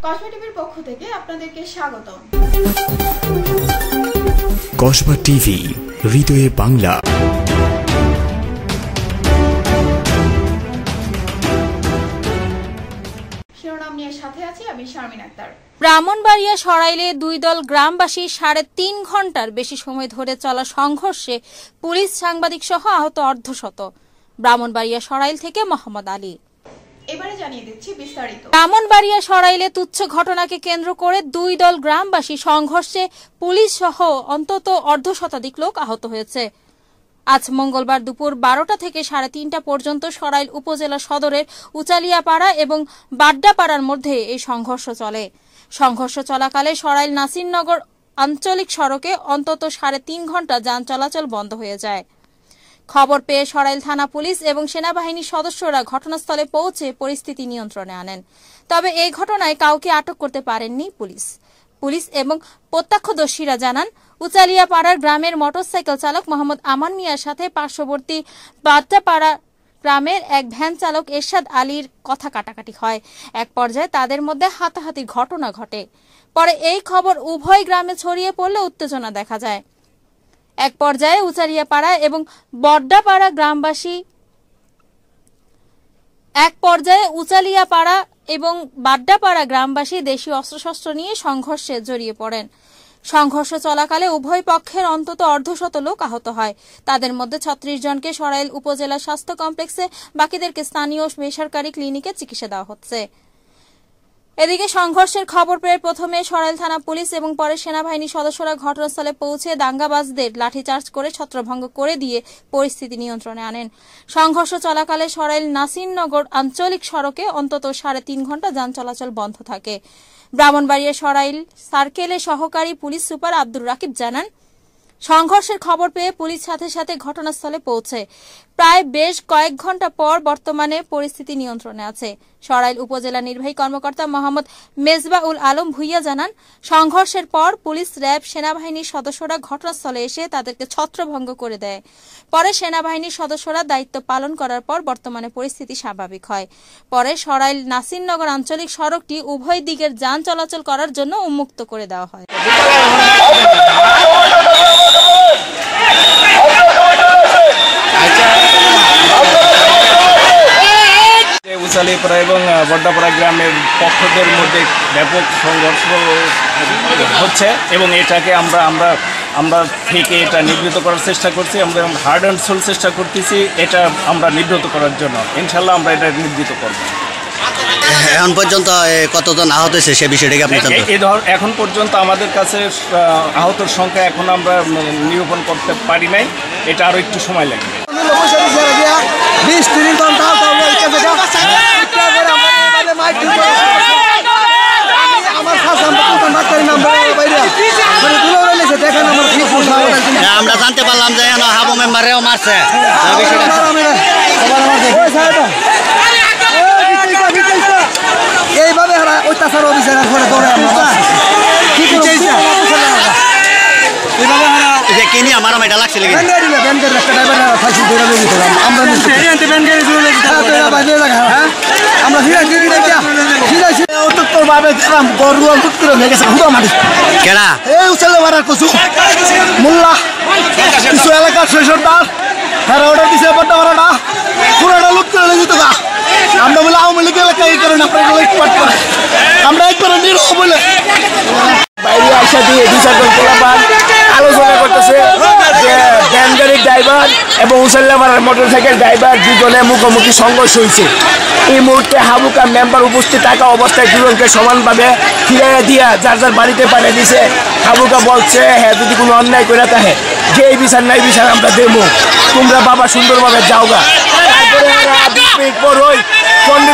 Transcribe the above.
কসবা টিভির পক্ষ থেকে আপনাদেরকে স্বাগতম। কসবা টিভি, হৃদয়ে বাংলা। শিরোনাম নিয়ে সাথে আছি আমি শারমিন আক্তার। ব্রাহ্মণবাড়িয়া সরাইলে দুই দল গ্রামবাসী 3.5 ঘন্টার বেশি সময় ধরে চলা সংঘর্ষে পুলিশ, সাংবাদিক সহ আহত অর্ধশত। ব্রাহ্মণবাড়িয়া সরাইল থেকে মোহাম্মদ আলী। এবারে জানিয়ে দিচ্ছি বিস্তারিত। ব্রাহ্মণবাড়িয়া সরাইলে তুচ্ছ ঘটনাকে কেন্দ্র করে দুই দল গ্রামবাসী সংঘর্ষে পুলিশ সহ অন্তত অর্ধশতাধিক লোক আহত হয়েছে। আজ মঙ্গলবার দুপুর 12টা থেকে 3:30 পর্যন্ত সরাইল উপজেলা সদরের উচালিয়াপাড়া এবং বাড্ডাপাড়ার মধ্যে এই সংঘর্ষ চলে। সংঘর্ষ চলাকালে সরাইল নাসিরনগর আঞ্চলিক সড়কে অন্তত 3.5 ঘন্টা যান চলাচল বন্ধ হয়ে যায়। খবর পেয়ে সরাইল থানা পুলিশ এবং সেনাবাহিনীর সদস্যরা ঘটনাস্থলে পৌঁছে পরিস্থিতি নিয়ন্ত্রণে আনেন। তবে এই ঘটনায় কাউকে আটক করতে পারেননি পুলিশ এবং প্রত্যক্ষদর্শীরা জানান, উচালিয়াপাড়ার গ্রামের মোটরসাইকেল চালক মোহাম্মদ আমান মিয়ার সাথে পার্শ্ববর্তী বাড্ডাপাড়া গ্রামের এক ভ্যান চালক এরশাদ আলীর কথা কাটাকাটি হয়। এক পর্যায়ে তাদের মধ্যে হাতাহাতির ঘটনা ঘটে। পরে এই খবর উভয় গ্রামে ছড়িয়ে পড়লে উত্তেজনা দেখা যায়। এক পর্যায়ে উচালিয়াপাড়া এবং বাড্ডাপাড়া গ্রামবাসী দেশীয় অস্ত্রশস্ত্র নিয়ে সংঘর্ষে জড়িয়ে পড়েন। সংঘর্ষ চলাকালে উভয় পক্ষের অন্তত অর্ধশত লোক আহত হয়। তাদের মধ্যে 36 জনকে সরাইল উপজেলা স্বাস্থ্য কমপ্লেক্সে, বাকিদেরকে স্থানীয় বেসরকারি ক্লিনিকে চিকিৎসা দেওয়া হচ্ছে। এদিকে সংঘর্ষের খবর পেয়ে প্রথমে সরাইল থানা পুলিশ এবং পরে সেনাবাহিনীর সদস্যরা ঘটনাস্থলে পৌঁছে দাঙ্গাবাজদের লাঠিচার্জ করে ছত্রভঙ্গ করে দিয়ে পরিস্থিতি নিয়ন্ত্রণে আনেন। সংঘর্ষ চলাকালে সরাইল নাসিরনগর আঞ্চলিক সড়কে অন্তত 3.5 ঘন্টা যান চলাচল বন্ধ থাকে। ব্রাহ্মণবাড়িয়া সরাইল সার্কেলের সহকারী পুলিশ সুপার আব্দুর রাকিব জানান, সংঘর্ষের খবর পেয়ে পুলিশ সাথে সাথে ঘটনাস্থলে পৌঁছে প্রায় বেশ কয়েক ঘন্টা পর বর্তমানে পরিস্থিতি নিয়ন্ত্রণে আছে। সরাইল উপজেলা নির্বাহী কর্মকর্তা মোহাম্মদ মেজবাউল আলম ভুইয়া জানান, সংঘর্ষের পর পুলিশ, র্যাব, সেনাবাহিনীর সদস্যরা ঘটনাস্থলে এসে তাদেরকে ছত্রভঙ্গ করে দেয়। পরে সেনাবাহিনীর সদস্যরা দায়িত্ব পালন করার পর বর্তমানে পরিস্থিতি স্বাভাবিক হয়। পরে সরাইল নাসিরনগর আঞ্চলিক সড়কটি উভয় দিকের যান চলাচল করার জন্য উন্মুক্ত করে দেওয়া হয়। উচালিয়াপাড়া এবং বড্ডাপাড়া গ্রামের পক্ষদের মধ্যে ব্যাপক সংঘর্ষ হচ্ছে এবং এটাকে আমরা থেকে এটা নিবৃত করার চেষ্টা করছি। আমরা হার্ড অ্যান্ড সোল চেষ্টা করতেছি এটা আমরা নিবৃত করার জন্য। ইনশাল্লাহ আমরা এটা নিবৃত করব। এখন পর্যন্ত কতজন আহত হয়েছে সে বিষয়টাকে আপনি জানেন? এখন পর্যন্ত আমাদের কাছে আহতর সংখ্যা এখন আমরা নিরূপণ করতে পারি নাই, এটা আরও একটু সময় লাগবে। আমরা জানতে পারলাম যে হাবু মেম্বারেও মারছে। এইভাবে অত্যাচার অভিযান করে দৌড়ে আমার এটা লাগছে মোল্লা কিছু এলাকার শৈশবদার হ্যাঁ অর্ডার দিছে বড্ডাপাড়াটা পুরোটা লুট করে যেত গা। আমরা বলে আওয়ামী লীগ এলাকায় এই কারণে আমরা একবার নিরহ বলে বাইরে আসা দিয়ে 2-4 জন পোলাপান আলোচনা করতেছে যে ভ্যান গাড়ির ড্রাইভার এবং উচালিয়াপাড়ার মোটরসাইকেল ড্রাইভার দুজনে মুখোমুখি সংঘর্ষ হয়েছে। এই মুহূর্তে হাবুকা মেম্বার উপস্থিত থাকা অবস্থায় দুজনকে সমানভাবে ফিরাইয়া দিয়া যার যার বাড়িতে পাঠিয়ে দিছে। হাবুকা বলছে, হ্যাঁ যদি কোনো অন্যায় করে থাকে যে এই বিচার নাই বিচার আমরা দেবো, তোমরা বাবা সুন্দরভাবে যাওগা। তারপরে